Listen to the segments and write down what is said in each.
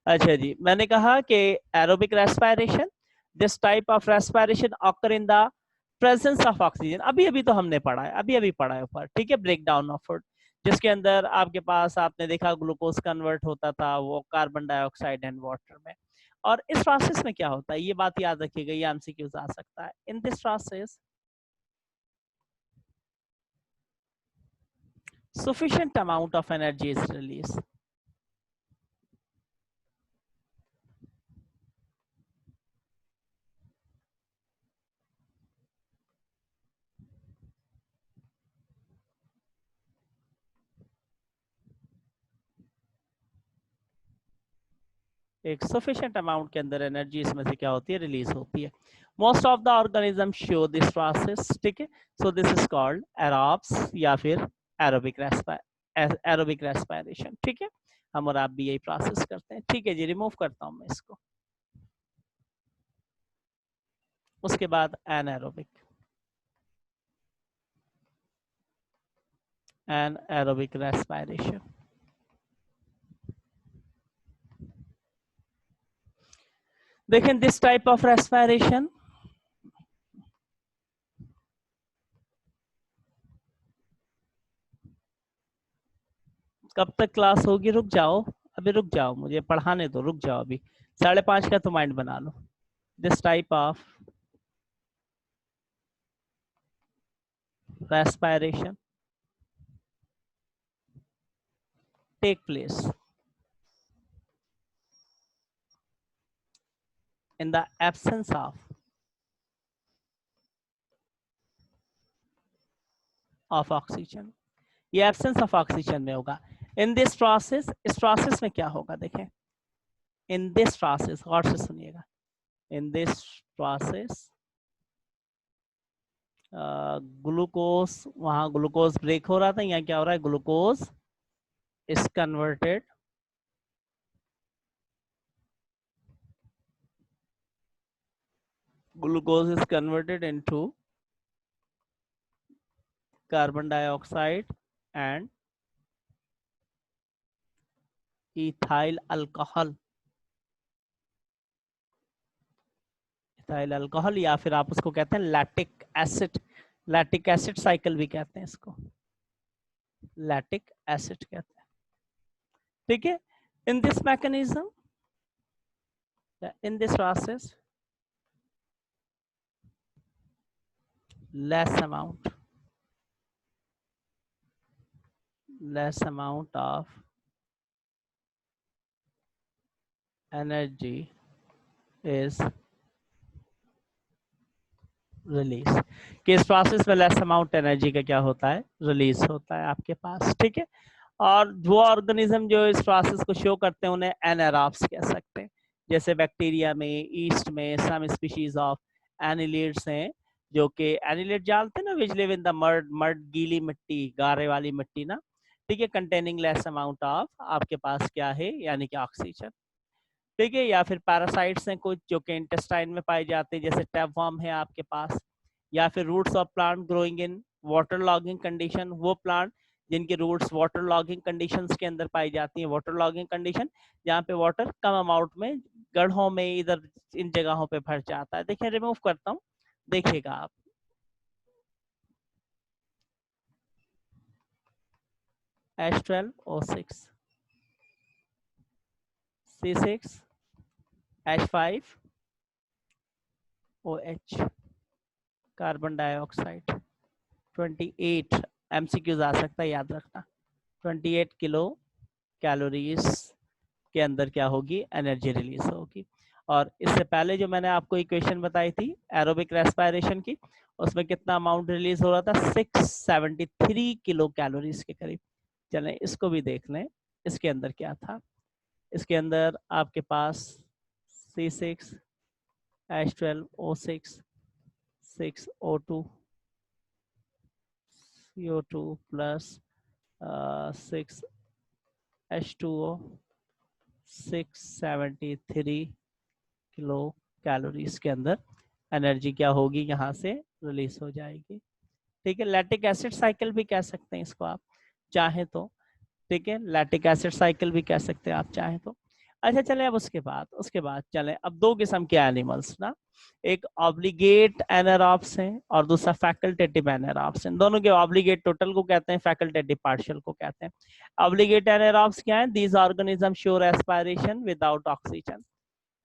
अच्छा जी, मैंने कहा कि aerobic respiration, this type of respiration occur in the presence of oxygen. अभी अभी तो हमने पढ़ा है, अभी अभी पढ़ा है ऊपर, ठीक है, ब्रेक डाउन ऑफ फूड, जिसके अंदर आपके पास आपने देखा ग्लूकोज कन्वर्ट होता था वो कार्बन डाइऑक्साइड एंड वाटर में। और इस प्रोसेस में क्या होता है, ये बात याद रखिएगा, ये एमसीक्यूज आ सकता है। In this process sufficient amount of energy is released. एक sufficient amount के अंदर एनर्जी इसमें से क्या होती है, रिलीज होती है। Most of the organism show this process, ठीक है। So this is called aerobes या फिर एरोबिक रेस्पिरेशन, ठीक है। हम और आप भी यही प्रोसेस करते हैं, ठीक है जी। रिमूव करता हूं मैं इसको। उसके बाद एनारोबिक रेस्पिरेशन। देखें दिस टाइप ऑफ रेस्पिरेशन, कब तक क्लास होगी, रुक जाओ अभी, रुक जाओ, मुझे पढ़ाने दो, रुक जाओ अभी, 5:30 का तो माइंड बना लो। This type of respiration take place in the absence of oxygen। ये absence of oxygen में होगा। in this process, इस process में क्या होगा, देखें in this process, गौर से सुनिएगा, in this process ग्लूकोज, वहां ग्लूकोज ब्रेक हो रहा था, यहाँ क्या हो रहा है, glucose is converted into carbon dioxide and ethyl alcohol, या फिर आप उसको कहते हैं lactic acid, lactic acid cycle भी कहते हैं इसको, लैक्टिक एसिड कहते हैं, ठीक है। In this mechanism, in this process less amount of energy is release, कि इस प्रोसेस में लेस अमाउंट एनर्जी का क्या होता है, रिलीज होता है आपके पास, ठीक है। और वो ऑर्गेनिज्म जो इस प्रोसेस को शो करते हैं उन्हें एनारोब्स कह सकते हैं। जैसे बैक्टीरिया में, ईस्ट में सम स्पीशीज ऑफ एनिलिड्स हैं, जो कि एनिलिड जानते हैं ना, which live in the mud, mud गीली मिट्टी, गारे वाली मिट्टी ना, ठीक है, कंटेनिंग लेस अमाउंट ऑफ आपके पास क्या है, यानी कि ऑक्सीजन, ठीक है। या फिर पैरासाइट्स हैं कुछ जो कि इंटेस्टाइन में पाए जाते हैं, जैसे टैपवर्म है आपके पास, या फिर roots of plant growing in water logging condition, वो प्लांट जिनके रूट्स वाटर लॉगिंग कंडीशंस के अंदर पाई जाती हैं। वाटर लॉगिंग कंडीशन जहाँ पे वाटर कम अमाउंट में गढ़ों में इधर इन जगहों पे भर जाता है। देखिए रिमूव करता हूँ, देखिएगा आप, H12O6 C6 H5OH, carbon dioxide 28 MCQs आ सकता है, याद रखना, 28 किलो कैलोरीज के अंदर क्या होगी, एनर्जी रिलीज होगी। और इससे पहले जो मैंने आपको इक्वेशन बताई थी एरोबिक रेस्पिरेशन की, उसमें कितना अमाउंट रिलीज हो रहा था, 673 किलो कैलोरीज के करीब। चलें इसको भी देख लें, इसके अंदर क्या था, इसके अंदर आपके पास C6 H12O6 6O2 CO2 plus 6H2O 673 kilo calories के अंदर एनर्जी क्या होगी, यहाँ से रिलीज हो जाएगी, ठीक है। लैक्टिक एसिड साइकिल भी कह सकते हैं इसको आप चाहें तो, ठीक है, लैक्टिक एसिड साइकिल भी कह सकते हैं आप चाहें तो। अच्छा चले अब उसके बाद चले अब दो किस्म के एनिमल्स ना, एक ऑब्लिगेट एनारॉब्स हैं और दूसरा फैकल्टेटिव एनारॉब्स हैं। दोनों के ऑब्लिगेट टोटल को कहते हैं, फैकल्टेटिव पार्शियल को कहते हैं। ऑब्लिगेट एनारॉब्स क्या है? These organism show respiration without oxygen,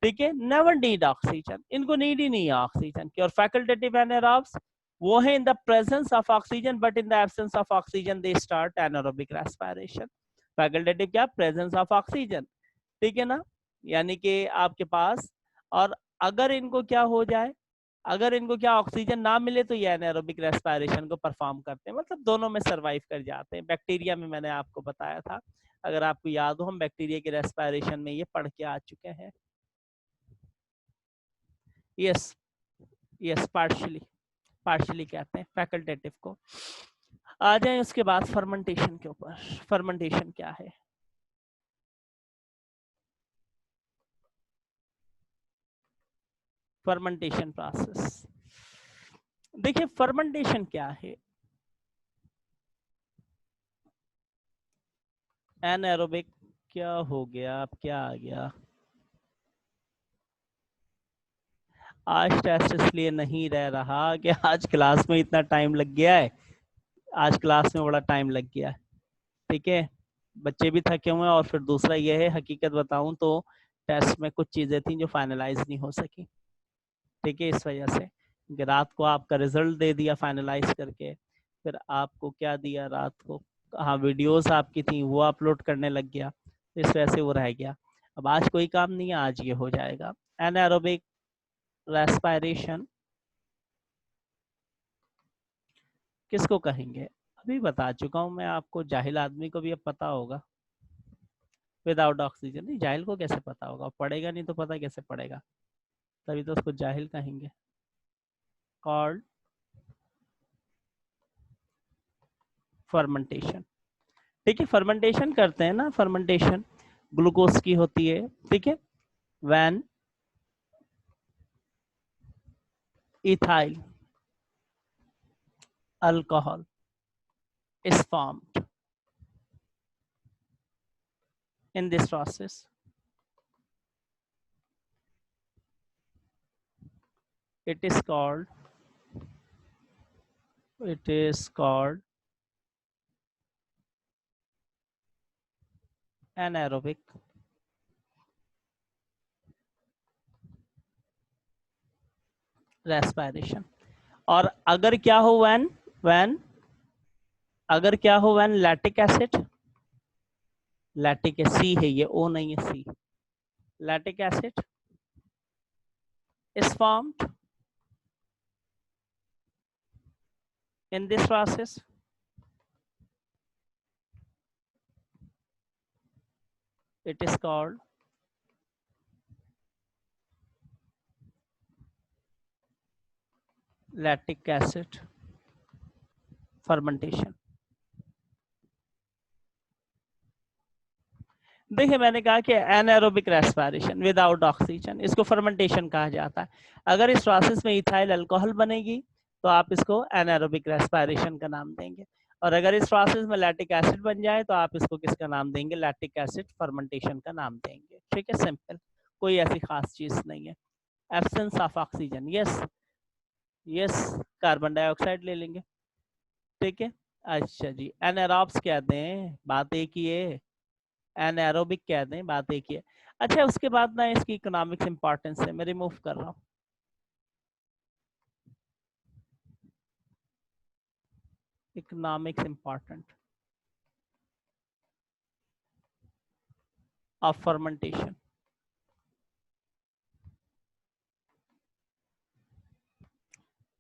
ठीक है, नेवर नीड ऑक्सीजन, इनको नीड ही नहीं है ऑक्सीजन की। और फैकल्टेटिव एनारॉब्स वो है in the presence of oxygen but in the absence of oxygen they start anaerobic respiration. Facultative क्या? प्रेजेंस ऑफ ऑक्सीजन, ठीक है ना, यानी कि आपके पास, और अगर इनको क्या हो जाए, अगर इनको क्या ऑक्सीजन ना मिले तो ये एनारोबिक रेस्पिरेशन को परफॉर्म करते हैं, मतलब दोनों में सरवाइव कर जाते हैं। बैक्टीरिया में मैंने आपको बताया था, अगर आपको याद हो, हम बैक्टीरिया के रेस्पिरेशन में ये पढ़ के आ चुके हैं। यस, यस, पार्शियली कहते हैं फैकल्टेटिव को। आ जाए उसके बाद फर्मेंटेशन के ऊपर। फर्मेंटेशन क्या है? फर्मेंटेशन प्रोसेस, देखिए फर्मेंटेशन क्या है? एनारोबिक क्या हो गया, अब क्या आ गया? आज टेस्ट इसलिए नहीं रह रहा कि आज क्लास में इतना टाइम लग गया है, आज क्लास में बड़ा टाइम लग गया है, ठीक है, बच्चे भी थके हुए हैं, और फिर दूसरा ये है, हकीकत बताऊं तो टेस्ट में कुछ चीजें थी जो फाइनलाइज नहीं हो सकी, ठीक है, इस वजह से कि रात को आपका रिजल्ट दे दिया फाइनलाइज करके, फिर आपको क्या दिया रात को, हाँ वीडियोस आपकी थी वो अपलोड करने लग गया, इस वजह से वो रह गया। अब आज कोई काम नहीं है, आज ये हो जाएगा। एनारोबिक रेस्पिरेशन किसको कहेंगे? अभी बता चुका हूँ मैं आपको, जाहिल आदमी को भी अब पता होगा। विदाउट ऑक्सीजन नहीं, जाहिल को कैसे पता होगा, पढ़ेगा नहीं तो पता कैसे पड़ेगा, तभी तो उसको जाहिल कहेंगे। कॉल्ड फर्मेंटेशन, ठीक है, फर्मेंटेशन करते हैं ना, फर्मेंटेशन ग्लूकोज की होती है, ठीक है, when ethyl alcohol is formed in this process, it is called anaerobic respiration। और अगर क्या हो, when अगर क्या हो, when lactic acid, लैटिक सी है ये, ओ नहीं है सी, lactic acid is formed in this process, it is called lactic acid fermentation। देखिए मैंने कहा कि एनारोबिक रेस्पिरेशन विदाउट ऑक्सीजन, इसको फर्मेंटेशन कहा जाता है। अगर इस प्रोसेस में इथाइल अल्कोहल बनेगी तो आप इसको एनारोबिक रेस्पिरेशन का नाम देंगे, और अगर इस प्रोसेस में लैक्टिक एसिड बन जाए तो आप इसको किसका नाम देंगे? लैक्टिक एसिड फर्मेंटेशन का नाम देंगे, ठीक है, सिंपल, कोई ऐसी खास चीज नहीं है। Absence of oxygen, yes yes, carbon dioxide ले लेंगे, ठीक है। अच्छा जी, एनारोब्स कहते हैं, बात एक ही है, एनारोबिक कहते हैं, बात एक ही है। अच्छा उसके बाद ना इसकी इकोनॉमिक्स इंपॉर्टेंस है, मैं रिमूव कर रहा हूँ। इकोनॉमिक्स इंपॉर्टेंट ऑफ फर्मेंटेशन,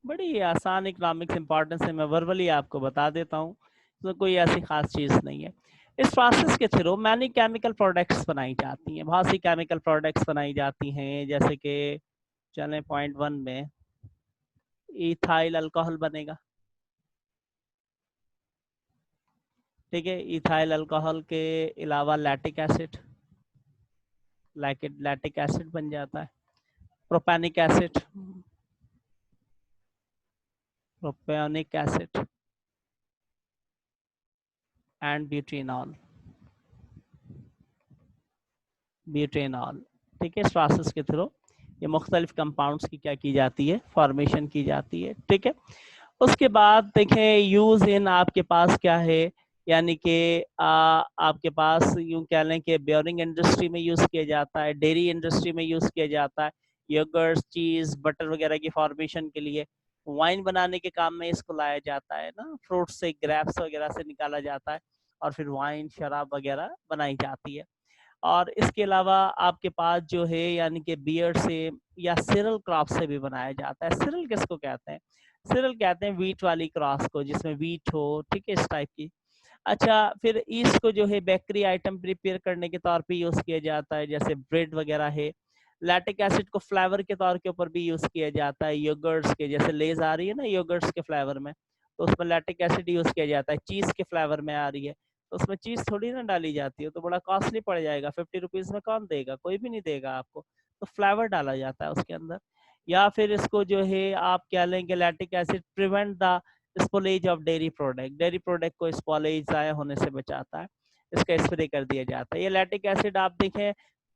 बड़ी आसान इकोनॉमिक्स इंपॉर्टेंस है, मैं वर्बली आपको बता देता हूँ, तो कोई ऐसी खास चीज नहीं है। इस प्रोसेस के थ्रू मैनी केमिकल प्रोडक्ट्स बनाई जाती हैं, बहुत सी केमिकल प्रोडक्ट्स बनाई जाती हैं, जैसे कि चले पॉइंट 1 में इथाइल अल्कोहल बनेगा, ठीक है, इथाइल अल्कोहल के अलावा लैक्टिक एसिड, लैक्टिक एसिड बन जाता है, propanoic acid, propanoic acid and butanol, butanol. ठीक है, इस प्रोसेस के थ्रू ये मुख्तलिफ कंपाउंड्स की क्या की जाती है, फॉर्मेशन की जाती है। ठीक है, उसके बाद देखें यूज इन आपके पास क्या है, यानी कि आपके पास यूं कह लें कि बेयरिंग इंडस्ट्री में यूज किया जाता है, डेयरी इंडस्ट्री में यूज किया जाता है, योगर्ट, चीज, बटर वगैरह की फॉर्मेशन के लिए, वाइन बनाने के काम में इसको लाया जाता है ना, फ्रूट से, ग्रेप्स वगैरह से निकाला जाता है और फिर वाइन, शराब वगैरह बनाई जाती है। और इसके अलावा आपके पास जो है यानी कि बियर से या सिरल क्रॉप से भी बनाया जाता है। सिरल किसको कहते हैं? सिरल कहते हैं वीट वाली क्रॉस को, जिसमें वीट हो, ठीक है, इस टाइप की। अच्छा, फिर ईस्ट को जो है बेकरी आइटम प्रिपेयर करने के तौर पे यूज किया जाता है, जैसे ब्रेड वगैरह है। लैक्टिक एसिड को फ्लेवर के तौर के ऊपर भी यूज किया जाता है, योगर्ट्स के, जैसे लेज आ रही है ना योगर्ट्स के फ्लेवर में, तो उसमें लैक्टिक एसिड यूज किया जाता है। चीज के फ्लेवर में आ रही है तो उसमें चीज थोड़ी ना डाली जाती है, तो बड़ा कॉस्टली पड़ जाएगा, 50 रुपीज में कौन देगा, कोई भी नहीं देगा आपको, तो फ्लेवर डाला जाता है उसके अंदर। या फिर इसको जो है आप क्या लेंगे, lactic acid prevent the spoilage of dairy product, dairy product को स्पॉलेज ज़ाया होने से बचाता है, इसका स्प्रे कर दिया जाता है। ये लैक्टिक एसिड आप देखें,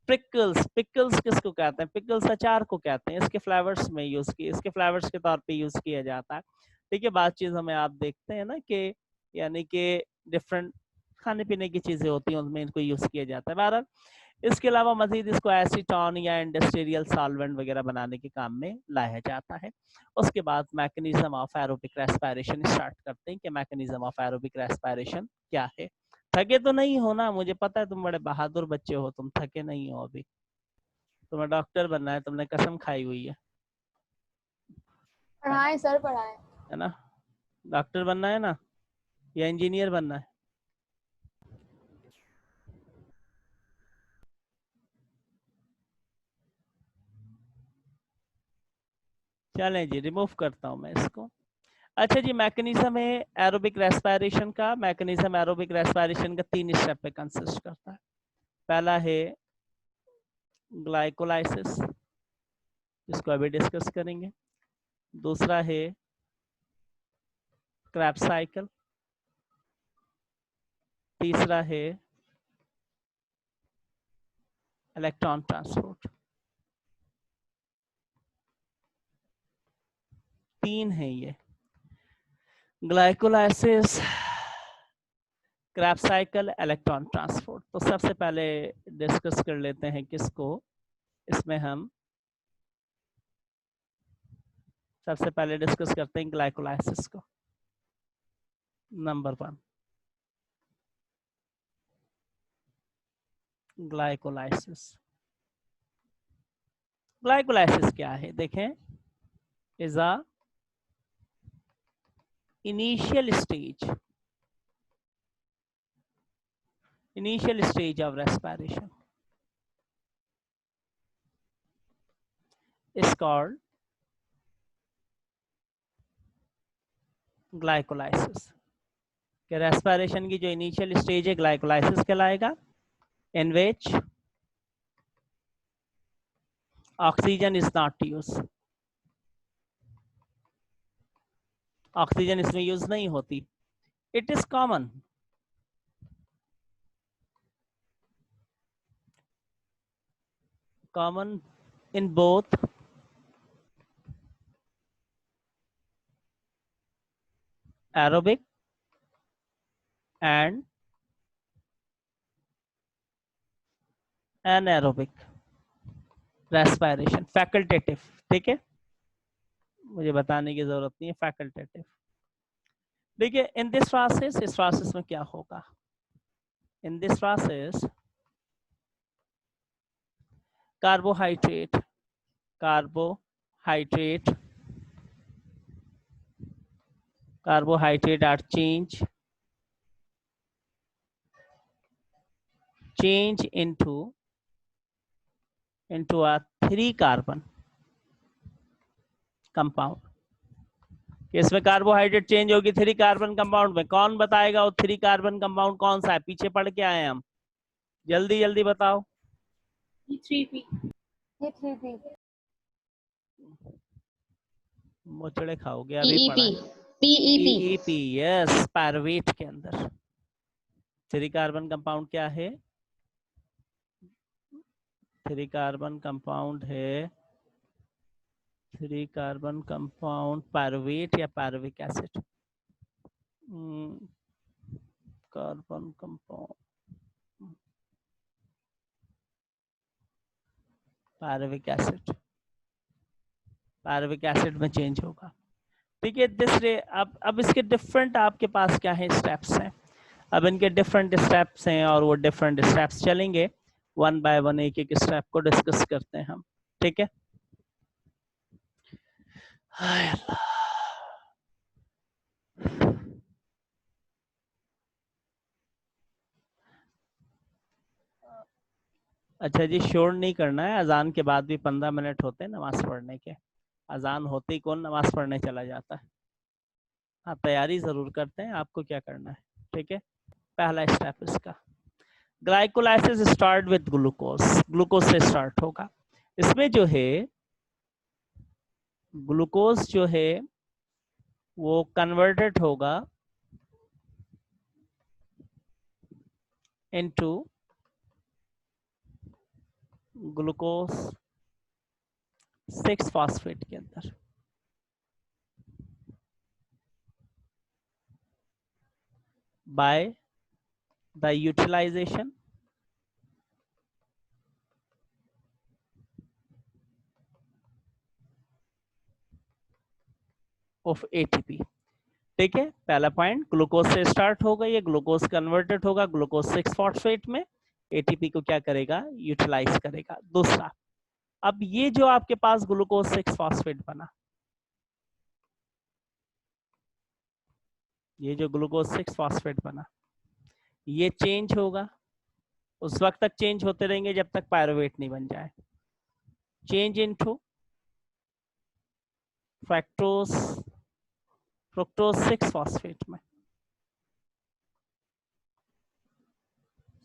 पिकल्स, पिकल्स किसको कहते हैं? पिकल्स अचार को कहते हैं, इसके फ्लेवर्स में यूज किए, इसके फ्लेवर्स के तौर पे यूज किया जाता है। ठीक है, बात चीज हमें आप देखते हैं ना कि यानी कि डिफरेंट खाने पीने की चीजें होती हैं उनमें इनको यूज किया जाता है। बहरहाल इसके अलावा मजीद इसको एसीटोन या इंडस्ट्रियल सॉल्वेंट वगैरह बनाने के काम में लाया जाता है। उसके बाद mechanism of aerobic respiration start करते हैं कि मैकेनिज्म ऑफ एरोबिक रेस्पिरेशन क्या है। थके तो नहीं हो ना? मुझे पता है तुम बड़े बहादुर बच्चे हो, तुम थके नहीं हो अभी, तुम्हें डॉक्टर बनना है, तुमने कसम खाई हुई पढ़ाए सर, पढ़ाए है ना? डॉक्टर बनना है ना या इंजीनियर बनना है? चलें जी, रिमूव करता हूं मैं इसको। अच्छा जी, मैकेनिज्म है एरोबिक रेस्पिरेशन का। मैकेनिज्म एरोबिक रेस्पिरेशन का 3 स्टेप पे कंसिस्ट करता है। पहला है ग्लाइकोलाइसिस, इसको अभी डिस्कस करेंगे। दूसरा है क्रेब्स साइकिल। तीसरा है इलेक्ट्रॉन ट्रांसपोर्ट। 3 है ये, glycolysis, Krebs cycle, electron transport. तो सबसे पहले डिस्कस कर लेते हैं किसको, इसमें हम सबसे पहले डिस्कस करते हैं ग्लाइकोलाइसिस को। Number 1, glycolysis. ग्लाइकोलाइसिस क्या है देखें, is a initial stage of respiration is called glycolysis. कि रेस्पिरेशन की जो इनिशियल स्टेज है ग्लाइकोलाइसिस कहलाएगा, in which oxygen is not use, oxygen इसमें यूज नहीं होती। It is common in both aerobic and anaerobic respiration, facultative. ठीक है, मुझे बताने की जरूरत नहीं है, फैकल्टेटिव। देखिए इन दिस प्रोसेस, इस प्रोसेस में क्या होगा, in this process carbohydrate are change into a 3 carbon compound. इसमें कार्बोहाइड्रेट चेंज होगी 3 कार्बन कंपाउंड में। कौन बताएगा वो 3 कार्बन कंपाउंड कौन सा है? पीछे पढ़ के आए हम, जल्दी जल्दी बताओ। मोचड़े खाओगे, अभी पढ़ा है। पीईपी, यस, पायरुवेट के अंदर 3 कार्बन कंपाउंड क्या है? 3 कार्बन कंपाउंड है, 3 कार्बन कंपाउंड पायरुवेट या pyruvic acid, carbon compound pyruvic acid, pyruvic acid में चेंज होगा। ठीक है, दूसरे अब इसके डिफरेंट आपके पास क्या है स्टेप्स हैं, अब इनके डिफरेंट स्टेप्स हैं और वो डिफरेंट स्टेप्स चलेंगे, वन बाय वन एक एक स्टेप को डिस्कस करते हैं हम। ठीक है, हाय अल्लाह। अच्छा जी, शोर नहीं करना है, अजान के बाद भी 15 मिनट होते हैं नमाज पढ़ने के, अजान होते ही कौन नमाज पढ़ने चला जाता है। हाँ, तैयारी जरूर करते हैं, आपको क्या करना है। ठीक है, पहला स्टेप इसका, glycolysis start with glucose, glucose से स्टार्ट होगा। इसमें जो है ग्लूकोज जो है वो कन्वर्टेड होगा इनटू ग्लूकोज 6 फॉस्फेट के अंदर, by the utilization of ATP. ठीक है, पहला पॉइंट ग्लूकोज से स्टार्ट होगा, ये ग्लूकोज कन्वर्टेड होगा ग्लूकोज 6 फॉस्फेट में, एटीपी को क्या करेगा, यूटिलाइज करेगा। दूसरा, अब ये जो आपके पास ग्लूकोज 6 फॉस्फेट बना, ये जो ग्लूकोज 6 फॉस्फेट बना, ये चेंज होगा, उस वक्त तक चेंज होते रहेंगे जब तक पायरुवेट नहीं बन जाए। Change into fructose, fructose 6 phosphate में,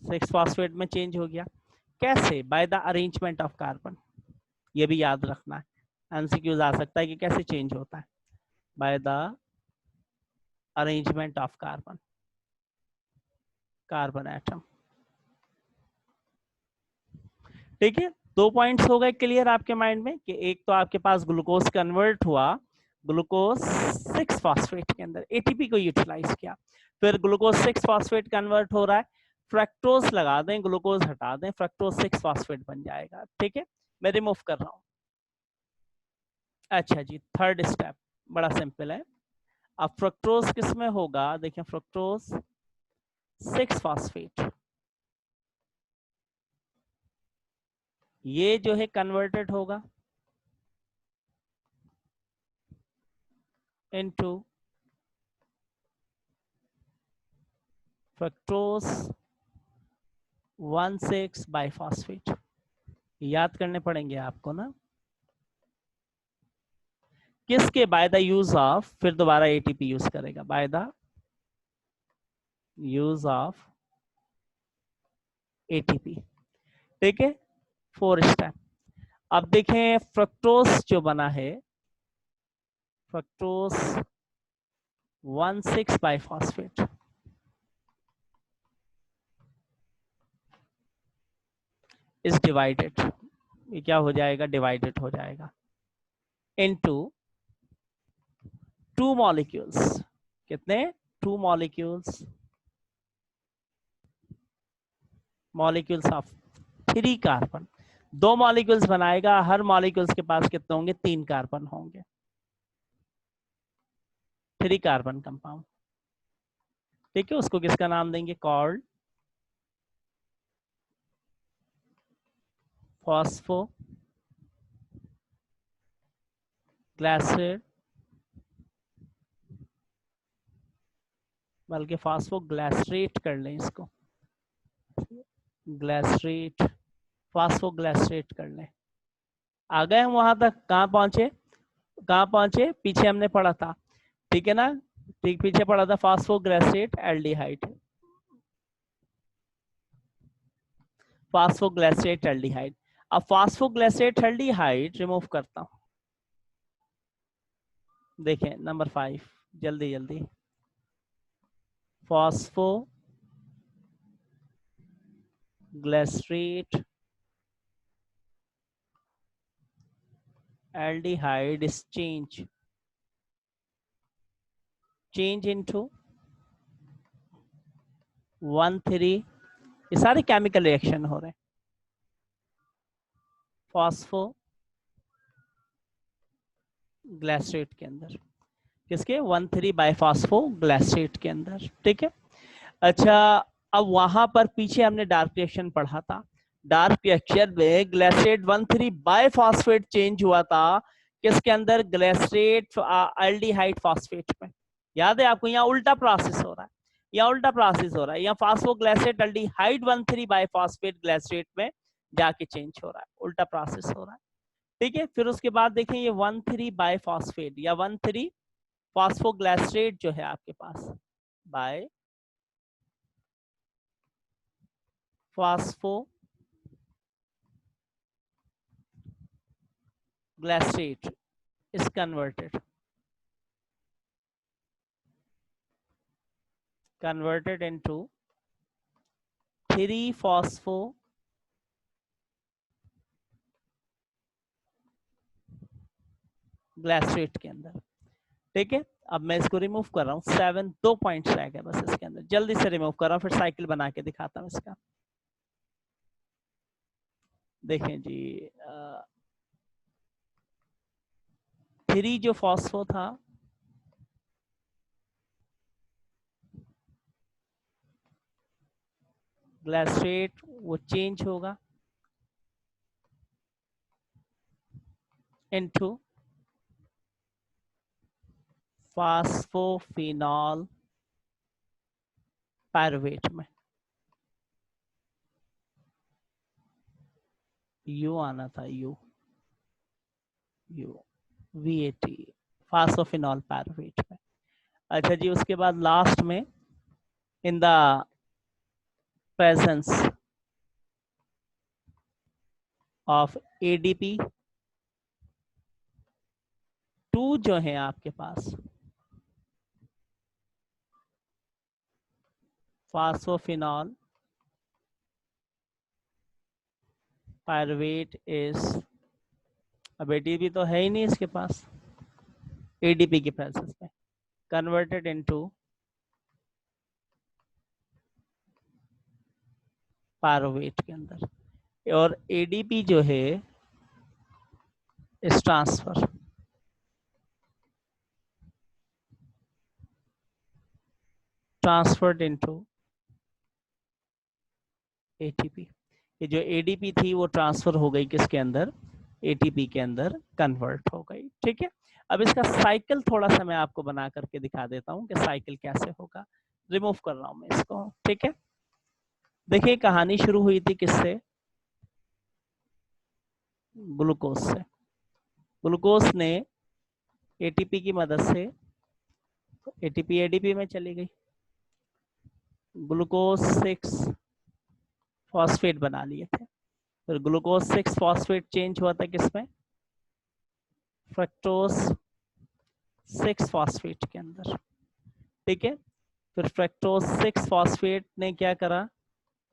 6 फॉस्फेट में चेंज हो गया। कैसे, by the arrangement of carbon, ये भी याद रखना है, एमसीक्यूज आ सकता है कि कैसे चेंज होता है, by the arrangement of carbon, carbon atom. ठीक है, 2 पॉइंट्स हो गए क्लियर आपके माइंड में कि एक तो आपके पास ग्लूकोज कन्वर्ट हुआ ग्लूकोज 6 फॉस्फेट के अंदर, एटीपी को यूटिलाइज किया, फिर ग्लूकोज 6 फॉस्फेट कन्वर्ट हो रहा है, फ्रक्टोज लगा दें, ग्लूकोज हटा दें, फ्रक्टोज 6 फॉस्फेट बन जाएगा। ठीक है, मैं रिमूव कर रहा हूं। अच्छा जी, थर्ड स्टेप बड़ा सिंपल है। अब फ्रक्टोज किस में होगा, देखिए फ्रक्टोज 6 फॉस्फेट, ये जो है कन्वर्टेड होगा इनटू फ्रक्टोज 1,6 बाइफॉस्फेट, याद करने पड़ेंगे आपको ना, किसके, बाय द यूज ऑफ, फिर दोबारा एटीपी यूज करेगा, by the use of ATP. ठीक है, 4 स्टेप। अब देखें फ्रक्टोज जो बना है, फ्रक्टोज 1,6 बाइफॉस्फेट, इज डिवाइडेड, ये क्या हो जाएगा, डिवाइडेड हो जाएगा इनटू 2 मॉलिक्यूल्स, कितने, 2 molecules, molecules of 3 carbon, 2 molecules बनाएगा, हर मॉलिक्यूल्स के पास कितने होंगे, 3 कार्बन होंगे, 3 कार्बन कंपाउंड। ठीक है, उसको किसका नाम देंगे, कॉल्ड फॉस्फो ग्लाइसरेट, बल्कि फॉस्फो ग्लाइसरेट कर लें इसको, ग्लाइसरेट, फॉस्फो ग्लाइसरेट कर लें। आ गए हम वहां तक, कहाँ पहुंचे, कहाँ पहुंचे, पीछे हमने पढ़ा था। ठीक है ना, ठीक, पीछे पढ़ा था फॉस्फो ग्लाइसरेट एल्डिहाइड, फॉस्फो ग्लाइसरेट एल्डिहाइड। अब फॉस्फो ग्लाइसरेट एल्डिहाइड रिमूव करता हूं, देखें नंबर 5, जल्दी जल्दी, phospho ग्लाइसरेट aldehyde is change into 1,3, ये सारे केमिकल रिएक्शन हो रहे हैं फॉस्फोग्लाइसरेट के अंदर, किसके 1,3 बाइफॉस्फोग्लाइसरेट के अंदर, ठीक है। अच्छा, अब वहां पर पीछे हमने डार्क रिएक्शन पढ़ा था, डार्क रिएक्शन में ग्लाइसरेट 1,3 बाइफॉस्फेट चेंज हुआ था किसके अंदर, ग्लाइसरेट एल्डिहाइड फॉस्फेट में। याद है आपको, यहाँ उल्टा प्रोसेस हो रहा है, यहाँ उल्टा प्रोसेस हो रहा है, यहाँ फास्फोग्लाइसरेट एल्डिहाइड 1,3 बाइफॉस्फेट ग्लाइसरेट में जाके चेंज हो रहा है, उल्टा प्रोसेस हो रहा है, ठीक है। फिर उसके बाद देखें ये 1,3 बाइफॉस्फेट या 1,3 फास्फोग्लाइसरेट जो है आपके पास, bye phosphoglycerate is converted into 3-phosphoglycerate के अंदर, ठीक है। अब मैं इसको रिमूव कर रहा हूँ, 2 पॉइंट्स रह गए बस इसके अंदर, जल्दी से रिमूव कर रहा हूँ, फिर साइकिल बना के दिखाता हूँ इसका। देखें जी, 3 जो फॉस्फो था ग्लाइसरेट वो चेंज होगा इनटू फास्फोफिनॉल पायरुवेट में, यू आना था, यू VAT फास्फोफिनॉल पायरुवेट में। अच्छा जी, उसके बाद लास्ट में in the presence of ADP 2 जो है आपके पास फास्फोफिनॉल पायरुवेट इज, अब ADP तो है ही नहीं इसके पास, ADP की प्रेजेंस में कन्वर्टेड इनटू पायरुवेट के अंदर, और ADP जो है इस ट्रांसफर्ड इनटू ATP। ये जो ADP थी वो ट्रांसफर हो गई किसके अंदर, ATP के अंदर कन्वर्ट हो गई, ठीक है। अब इसका साइकिल थोड़ा सा मैं आपको बना करके दिखा देता हूँ कि साइकिल कैसे होगा। रिमूव कर रहा हूँ मैं इसको, ठीक है। देखिए कहानी शुरू हुई थी किससे, ग्लूकोज से। ग्लूकोज ने ATP की मदद से, ATP ADP में चली गई, ग्लूकोज 6 फॉस्फेट बना लिए थे, फिर ग्लूकोज 6 फॉस्फेट चेंज हुआ था किसमें, फ्रक्टोज 6 फॉस्फेट के अंदर, ठीक है। फिर फ्रक्टोज 6 फॉस्फेट ने क्या करा,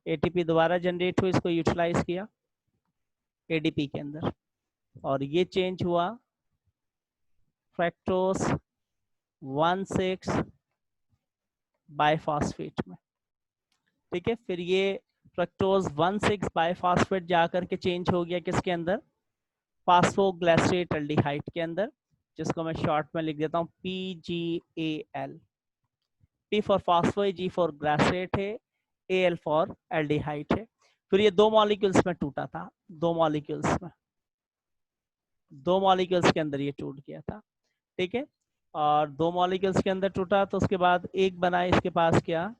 ATP दोबारा जनरेट हुई, इसको यूटिलाइज किया ADP के अंदर, और ये चेंज हुआ फ्रक्टोज 1,6 बाइफॉस्फेट में, ठीक है। फिर ये फ्रक्टोज 1,6 बाइफॉस्फेट जाकर के चेंज हो गया किसके अंदर, फास्फोग्लाइसरेट एल्डिहाइड के अंदर, जिसको मैं शॉर्ट में लिख देता हूँ PGAL। P for phospho, G for glycerate है, AL फॉर एल्डिहाइड है। फिर ये 2 मॉलिक्यूल्स में टूटा था, 2 मॉलिक्यूल्स के अंदर ये टूट गया था, ठीक है। और 2 मॉलिक्यूल्स के अंदर टूटा तो उसके बाद एक बना इसके पास क्या,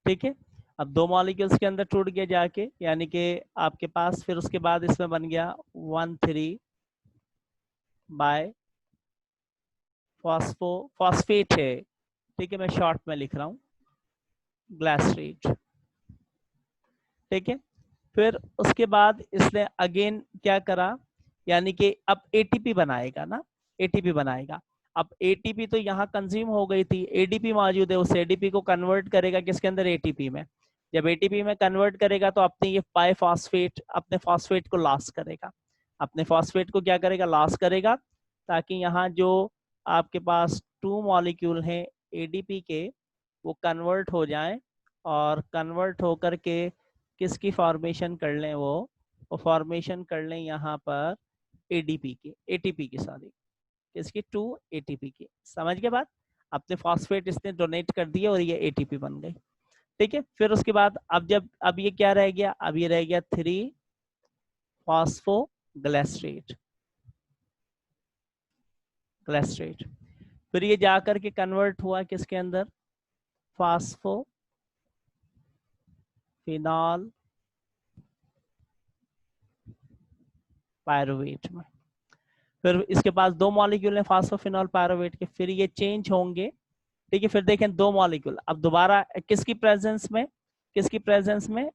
ठीक है। अब 2 मॉलिक्यूल्स के अंदर टूट गया जाके, यानी कि आपके पास फिर उसके बाद इसमें बन गया 1,3 बाय फॉस्फेट है, ठीक है, मैं शॉर्ट में लिख रहा हूँ ग्लाइसरेट, ठीक है। फिर उसके बाद इसने अगेन क्या करा, यानी कि अब ATP बनाएगा ना, ATP बनाएगा। अब ATP तो यहाँ कंज्यूम हो गई थी, ADP मौजूद है, उस ADP को कन्वर्ट करेगा किसके अंदर, ATP में। जब एटीपी में कन्वर्ट करेगा तो अपने ये बाइफॉस्फेट अपने फॉस्फेट को लॉस करेगा, अपने फॉस्फेट को क्या करेगा, लॉस करेगा, ताकि यहाँ जो आपके पास 2 मॉलिक्यूल हैं एडीपी के वो कन्वर्ट हो जाएं और कन्वर्ट होकर के किसकी फॉर्मेशन कर लें, वो फॉर्मेशन कर लें यहाँ पर एडीपी के, एटीपी की, सॉरी किसकी, 2 एटीपी की। समझ गए बात, अपने फॉस्फेट इसने डोनेट कर दिया और ये एटीपी बन गई। ठीक है, फिर उसके बाद अब ये क्या रह गया, अब ये रह गया 3 फॉस्फोग्लिसरेट, ग्लिसरेट। फिर ये जाकर के कन्वर्ट हुआ किसके अंदर, फास्फोफिनॉल पायरुवेट में। फिर इसके पास 2 मॉलिक्यूल हैं फास्फोफिनॉल पायरुवेट के, फिर ये चेंज होंगे। ठीक है, फिर देखें 2 मॉलिक्यूल अब दोबारा किसकी प्रेजेंस में, किसकी प्रेजेंस में,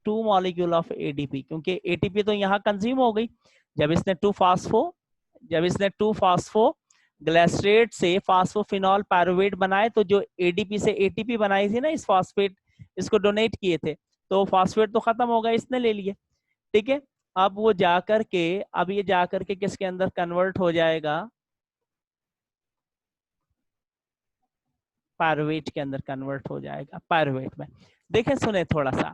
2 मॉलिक्यूल ऑफ एडीपी, क्योंकि एटीपी तो यहाँ कंज्यूम हो गई। जब इसने 2 फास्फो ग्लिसरेट से फास्फोफिनॉल पायरुवेट बनाए, तो जो एडीपी से एटीपी बनाई थी ना, इस फॉस्फेट इसको डोनेट किए थे, तो फॉस्फेट तो खत्म हो गया, इसने ले लिए। ठीक है, अब वो जाकर के, अब ये जाकर के किसके अंदर कन्वर्ट हो जाएगा, पायरुवेट के अंदर कन्वर्ट हो जाएगा, पायरुवेट में। देखें सुने थोड़ा सा,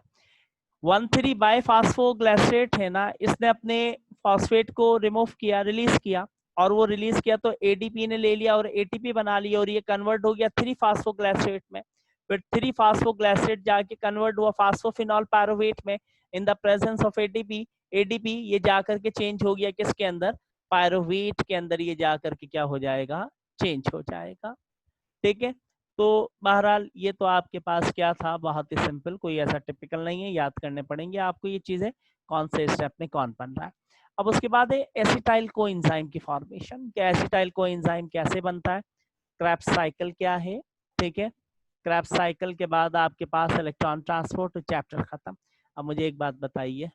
1,3 बाइफॉस्फोग्लिसरेट है ना, इसने अपने फॉस्फेट को रिमूव किया, रिलीज किया, और वो रिलीज किया तो एडीपी ने ले लिया और एटीपी बना लिया, और ये कन्वर्ट हो गया 3 फास्फोग्लिसरेट में। फिर 3 फास्फोग्लिसरेट जाके कन्वर्ट हुआ फास्फोफिनॉल पायरुवेट में in the presence of ATP. ADP ये जाकर के चेंज हो गया किसके अंदर, पायरुवेट के अंदर, ये जाकर के क्या हो जाएगा, चेंज हो जाएगा। ठीक है, तो बहरहाल ये तो आपके पास क्या था, बहुत ही सिंपल, कोई ऐसा टिपिकल नहीं है, याद करने पड़ेंगे आपको ये चीजें, कौन से स्टेप में कौन बन रहा है। अब उसके बाद है एसिटाइल कोएंजाइम की फॉर्मेशन। क्या एसिटाइल कोएंजाइम कैसे बनता है, क्रेब्स साइकिल क्या है। ठीक है, क्रेब्स साइकिल के बाद आपके पास इलेक्ट्रॉन ट्रांसपोर्ट, चैप्टर खत्म। अब मुझे एक बात बताइए,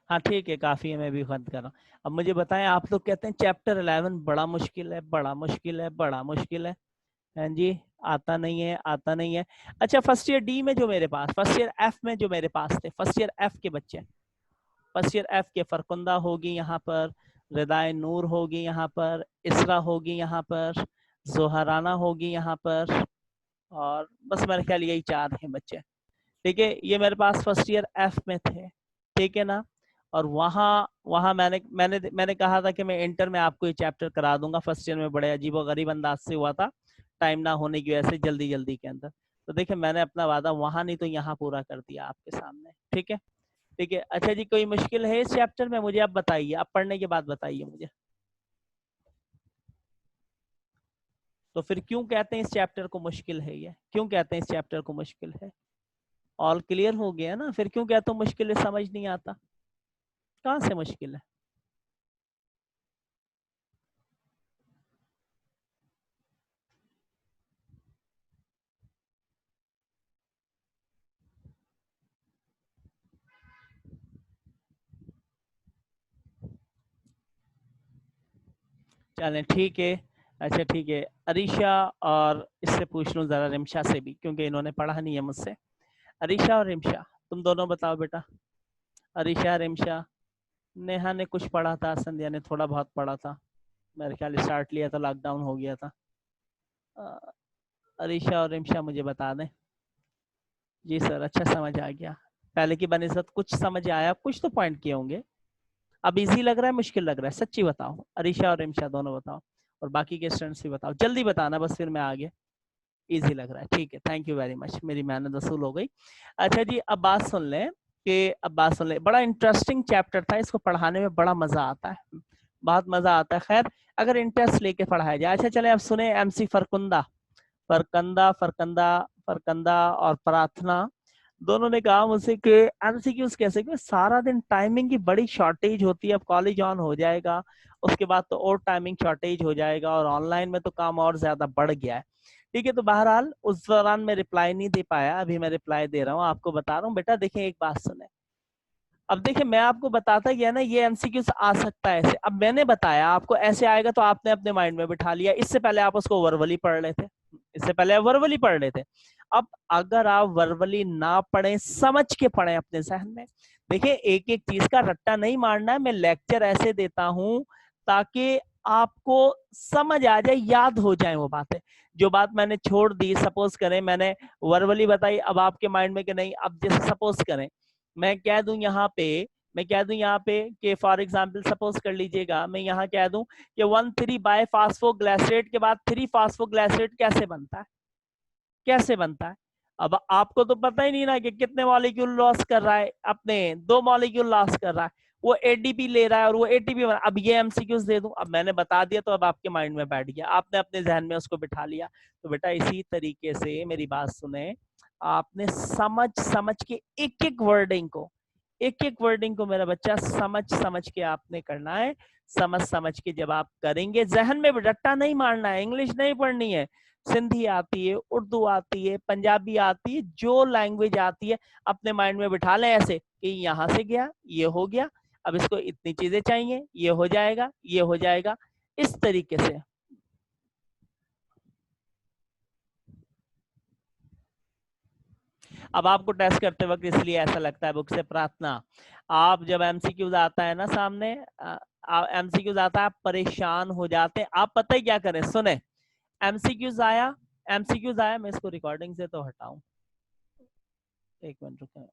हाँ ठीक है, काफी है, मैं भी बंद कर रहा हूँ। अब मुझे बताएं, आप लोग कहते हैं चैप्टर 11 बड़ा मुश्किल है, बड़ा मुश्किल है, बड़ा मुश्किल है। हाँ जी, आता नहीं है, आता नहीं है। अच्छा, फर्स्ट ईयर डी में जो मेरे पास, फर्स्ट ईयर एफ में जो मेरे पास थे, फर्स्ट ईयर एफ के बच्चे, फर्स्ट ईयर एफ के फरकुंदा होगी यहाँ पर, रिदाय नूर होगी यहाँ पर, इसरा होगी यहाँ पर, जोहराना होगी यहाँ पर, और बस मेरे ख्याल यही 4 हैं बच्चे। ठीक है, ये मेरे पास फर्स्ट ईयर एफ में थे। ठीक है ना, और वहाँ वहाँ मैंने मैंने मैंने कहा था कि मैं इंटर में आपको ये चैप्टर करा दूंगा। फर्स्ट ईयर में बड़े अजीबो गरीब अंदाज से हुआ था, टाइम ना होने की वजह से, जल्दी जल्दी के अंदर। तो देखिए, मैंने अपना वादा वहाँ नहीं तो यहाँ पूरा कर दिया आपके सामने। ठीक है, ठीक है। अच्छा जी, कोई मुश्किल है इस चैप्टर में, मुझे आप बताइए, आप पढ़ने के बाद बताइए मुझे। तो फिर क्यों कहते हैं इस चैप्टर को मुश्किल है, ये क्यों कहते हैं इस चैप्टर को मुश्किल है? ऑल क्लियर हो गया ना, फिर क्यों कहते हो मुश्किल है, समझ नहीं आता, कहाँ से मुश्किल है? चलें ठीक है। अच्छा ठीक है, अरीशा, और इससे पूछ लूँ ज़रा रिमशा से भी, क्योंकि इन्होंने पढ़ा नहीं है मुझसे। अरीशा और रिमशा, तुम दोनों बताओ बेटा। अरीशा, रिमशा, नेहा ने कुछ पढ़ा था, संध्या ने थोड़ा बहुत पढ़ा था, मेरे ख्याल स्टार्ट लिया था, लॉकडाउन हो गया था। अरीशा और रिमशा मुझे बता दें। जी सर, अच्छा समझ आ गया, पहले की बनिस्बत कुछ समझ आया, कुछ तो पॉइंट किए होंगे। अब इजी लग रहा है, मुश्किल लग रहा है, सच्ची बताओ, अरीशा और रिमशा दोनों बताओ, और बाकी के स्टूडेंट्स भी बताओ, जल्दी बताना बस, फिर मैं आगे। इजी लग रहा है, ठीक है, थैंक यू वेरी मच, मेरी मेहनत वसूल हो गई। अच्छा जी, अब बात सुन लें कि, अब बात सुन लें, बड़ा इंटरेस्टिंग चैप्टर था, इसको पढ़ाने में बड़ा मजा आता है, बहुत मजा आता है। खैर, अगर इंटरेस्ट लेके पढ़ाया जाए। अच्छा चले, अब सुने एमसी फरकुंदा, फरकंदा फरकंदा फरकंदा और प्रार्थना, दोनों ने कहा मुझसे कि एमसीक्यूज कैसे, कि सारा दिन टाइमिंग की बड़ी शॉर्टेज होती है, अब कॉलेज ऑन हो जाएगा, उसके बाद तो और टाइमिंग शॉर्टेज हो जाएगा, और ऑनलाइन में तो काम और ज्यादा बढ़ गया है। ठीक है, तो बहरहाल उस दौरान मैं रिप्लाई नहीं दे पाया, अभी मैं रिप्लाई दे रहा हूँ, आपको बता रहा हूँ बेटा। देखें, एक बात सुने, अब देखिए, मैं आपको बताता गया ना ये एमसीक्यूज आ सकता है ऐसे, अब मैंने बताया आपको ऐसे आएगा, तो आपने अपने माइंड में बिठा लिया, इससे पहले आप उसको वर्बली पढ़ लेते, इससे पहले वर्बली पढ़ रहे थे। अब अगर आप वर्बली ना पढ़े, समझ के पढ़े अपने जहन में। देखिए एक एक चीज का रट्टा नहीं मारना है, मैं लेक्चर ऐसे देता हूं ताकि आपको समझ आ जाए, याद हो जाए वो बातें। जो बात मैंने छोड़ दी, सपोज करें मैंने वर्बली बताई, अब आपके माइंड में कि नहीं, अब जैसे सपोज करें मैं कह दूं यहाँ पे, मैं कह दूं यहाँ पे कि फॉर एग्जांपल सपोज कर लीजिएगा, मैं यहाँ कह दूं कि 1,3 बाय फास्फोग्लाइसरेट के बाद 3 फास्फोग्लाइसरेट कैसे बनता है, कैसे बनता है। अब आपको तो पता ही नहीं ना कि कितने मॉलिक्यूल लॉस कर रहा है, अपने 2 मॉलिक्यूल लॉस कर रहा है, वो एडीपी ले रहा है और वो एटीपी। अब ये एमसीक्यूज दे दूं, अब मैंने बता दिया तो अब आपके माइंड में बैठ गया, आपने अपने जहन में उसको बिठा लिया। तो बेटा इसी तरीके से मेरी बात सुने, आपने समझ समझ के एक एक वर्डिंग को, एक एक वर्डिंग को मेरा बच्चा समझ समझ के आपने करना है। समझ समझ के जब आप करेंगे, जहन में रट्टा नहीं मारना है, इंग्लिश नहीं पढ़नी है, सिंधी आती है, उर्दू आती है, पंजाबी आती है, जो लैंग्वेज आती है अपने माइंड में बिठा लें ऐसे कि यहाँ से गया, ये हो गया, अब इसको इतनी चीजें चाहिए, ये हो जाएगा, ये हो जाएगा, इस तरीके से। अब आपको टेस्ट करते वक्त इसलिए ऐसा लगता है बुक से प्रार्थना, आप जब एमसीक्यूज आता है ना सामने, एमसीक्यूज आता है, आप परेशान हो जाते हैं। आप पता ही क्या करें, सुने, एमसीक्यूज आया, एमसीक्यूज आया, मैं इसको रिकॉर्डिंग से तो हटाऊं, एक मिनट रुकें।